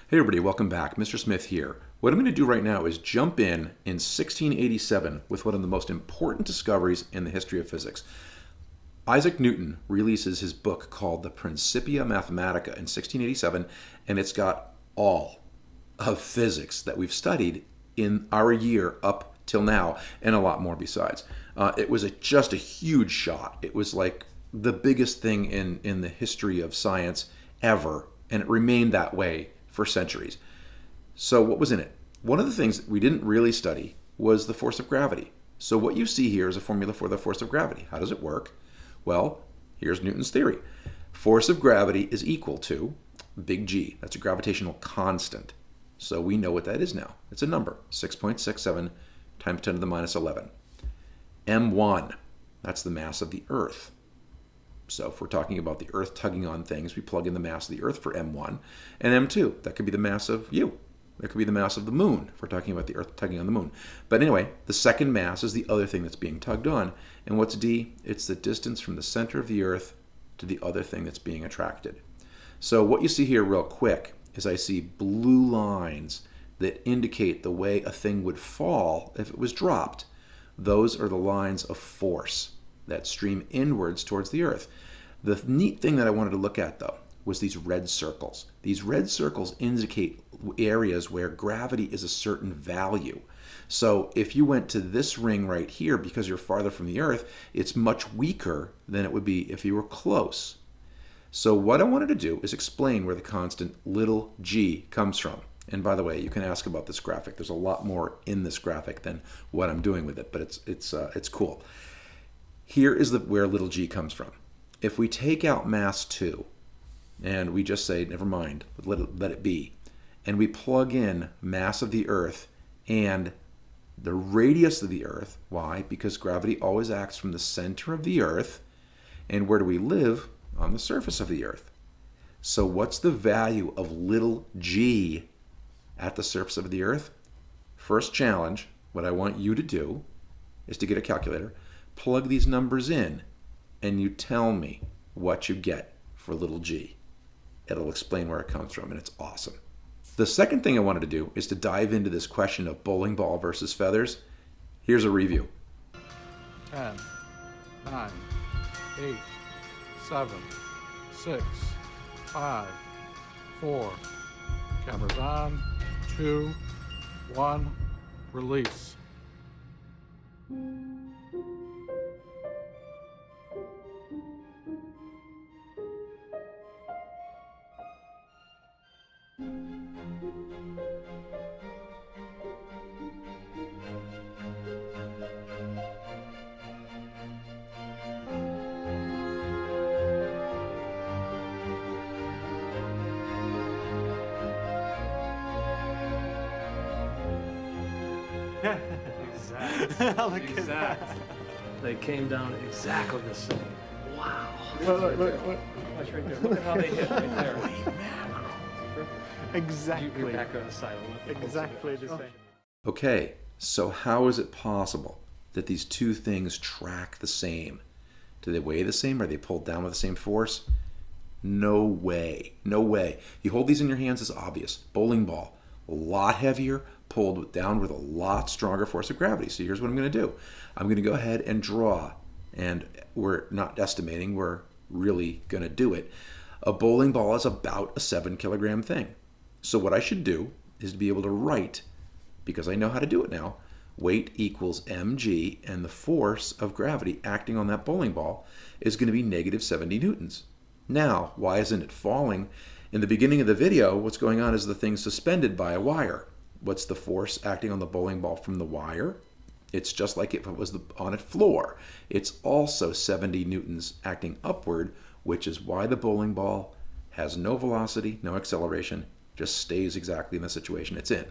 Hey everybody, welcome back. Mr. Smith here. What I'm going to do right now is jump in 1687 with one of the most important discoveries in the history of physics. Isaac Newton releases his book called the Principia Mathematica in 1687, and it's got all of physics that we've studied in our year up till now, and a lot more besides. It was just a huge shot. It was like the biggest thing in the history of science ever, and it remained that way for centuries. So what was in it? One of the things that we didn't really study was the force of gravity. So what you see here is a formula for the force of gravity. How does it work? Well, here's Newton's theory. Force of gravity is equal to big G. That's a gravitational constant. So we know what that is now. It's a number, 6.67 times 10 to the minus 11. M1, that's the mass of the Earth. So if we're talking about the Earth tugging on things, we plug in the mass of the Earth for M1. And M2, that could be the mass of you. That could be the mass of the moon, if we're talking about the Earth tugging on the moon. But anyway, the second mass is the other thing that's being tugged on. And what's D? It's the distance from the center of the Earth to the other thing that's being attracted. So what you see here real quick is I see blue lines that indicate the way a thing would fall if it was dropped. Those are the lines of force that stream inwards towards the Earth. The neat thing that I wanted to look at, though, was these red circles. These red circles indicate areas where gravity is a certain value. So if you went to this ring right here, because you're farther from the Earth, it's much weaker than it would be if you were close. So what I wanted to do is explain where the constant little g comes from. And by the way, you can ask about this graphic. There's a lot more in this graphic than what I'm doing with it, but it's cool. Here is where little g comes from. If we take out mass 2, and we just say, never mind, let it be, and we plug in mass of the Earth and the radius of the Earth, why? Because gravity always acts from the center of the Earth, and where do we live? On the surface of the Earth. So what's the value of little g at the surface of the Earth? First challenge, what I want you to do is to get a calculator, plug these numbers in, and you tell me what you get for little g. It'll explain where it comes from, and it's awesome. The second thing I wanted to do is to dive into this question of bowling ball versus feathers. Here's a review. 10, 9, 8, 7, 6, 5, 4. Cameras on. 2, 1. Release. Exact. They came down exactly the same. Wow. Look. Watch right there. Look at how they hit right there. Exactly. You're back on the side. Exactly the same. Okay, so how is it possible that these two things track the same? Do they weigh the same? Are they pulled down with the same force? No way. No way. You hold these in your hands, it's obvious. Bowling ball, a lot heavier, pulled down with a lot stronger force of gravity. So here's what I'm going to do. I'm going to go ahead and draw, and we're not estimating, we're really going to do it. A bowling ball is about a 7-kilogram thing. So what I should do is to be able to write, because I know how to do it now, weight equals mg, and the force of gravity acting on that bowling ball is going to be negative 70 newtons. Now, why isn't it falling? In the beginning of the video, what's going on is the thing's suspended by a wire. What's the force acting on the bowling ball from the wire? It's just like if it was on a floor. It's also 70 newtons acting upward, which is why the bowling ball has no velocity, no acceleration, just stays exactly in the situation it's in.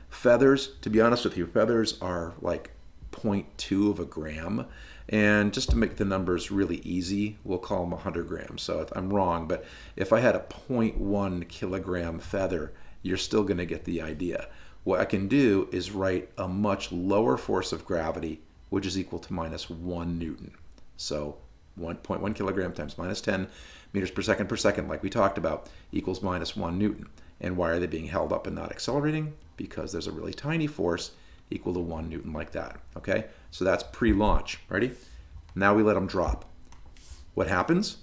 Feathers, to be honest with you, feathers are like 0.2 of a gram. And just to make the numbers really easy, we'll call them 100 grams. So I'm wrong, but if I had a 0.1 kilogram feather, you're still going to get the idea. What I can do is write a much lower force of gravity, which is equal to minus 1 Newton. So 1.1 kilogram times minus 10 meters per second, like we talked about, equals minus 1 Newton. And why are they being held up and not accelerating? Because there's a really tiny force equal to 1 Newton like that, okay? So that's pre-launch. Ready? Now we let them drop. What happens?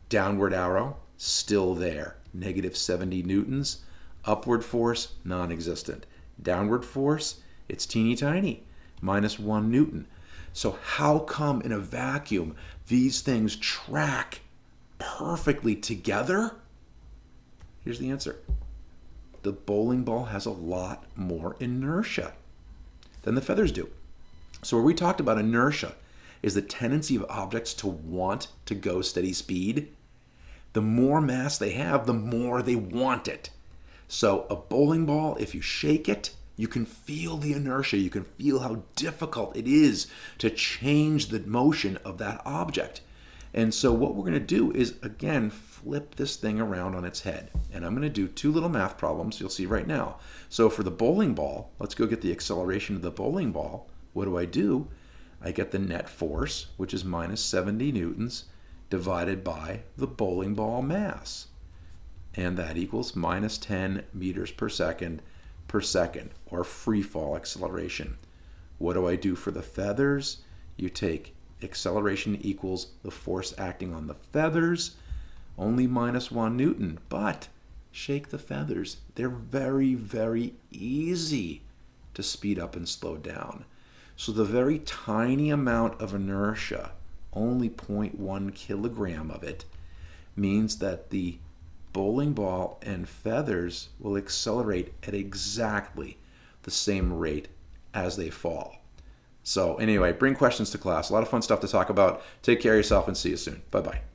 Downward arrow, still there. Negative 70 newtons. Upward force, non-existent. Downward force, it's teeny tiny, minus 1 Newton. So how come in a vacuum these things track perfectly together? Here's the answer. The bowling ball has a lot more inertia than the feathers do. So where we talked about inertia is the tendency of objects to want to go steady speed. The more mass they have, the more they want it. So a bowling ball, if you shake it, you can feel the inertia. You can feel how difficult it is to change the motion of that object. And so what we're going to do is, again, flip this thing around on its head. And I'm going to do 2 little math problems you'll see right now. So for the bowling ball, let's go get the acceleration of the bowling ball. What do? I get the net force, which is minus 70 newtons, divided by the bowling ball mass. And that equals minus 10 meters per second, or free fall acceleration. What do I do for the feathers? You take acceleration equals the force acting on the feathers, only minus 1 Newton, but shake the feathers. They're very, very easy to speed up and slow down. So the very tiny amount of inertia, only 0.1 kilogram of it, means that the bowling ball and feathers will accelerate at exactly the same rate as they fall. So anyway, bring questions to class. A lot of fun stuff to talk about. Take care of yourself and see you soon. Bye-bye.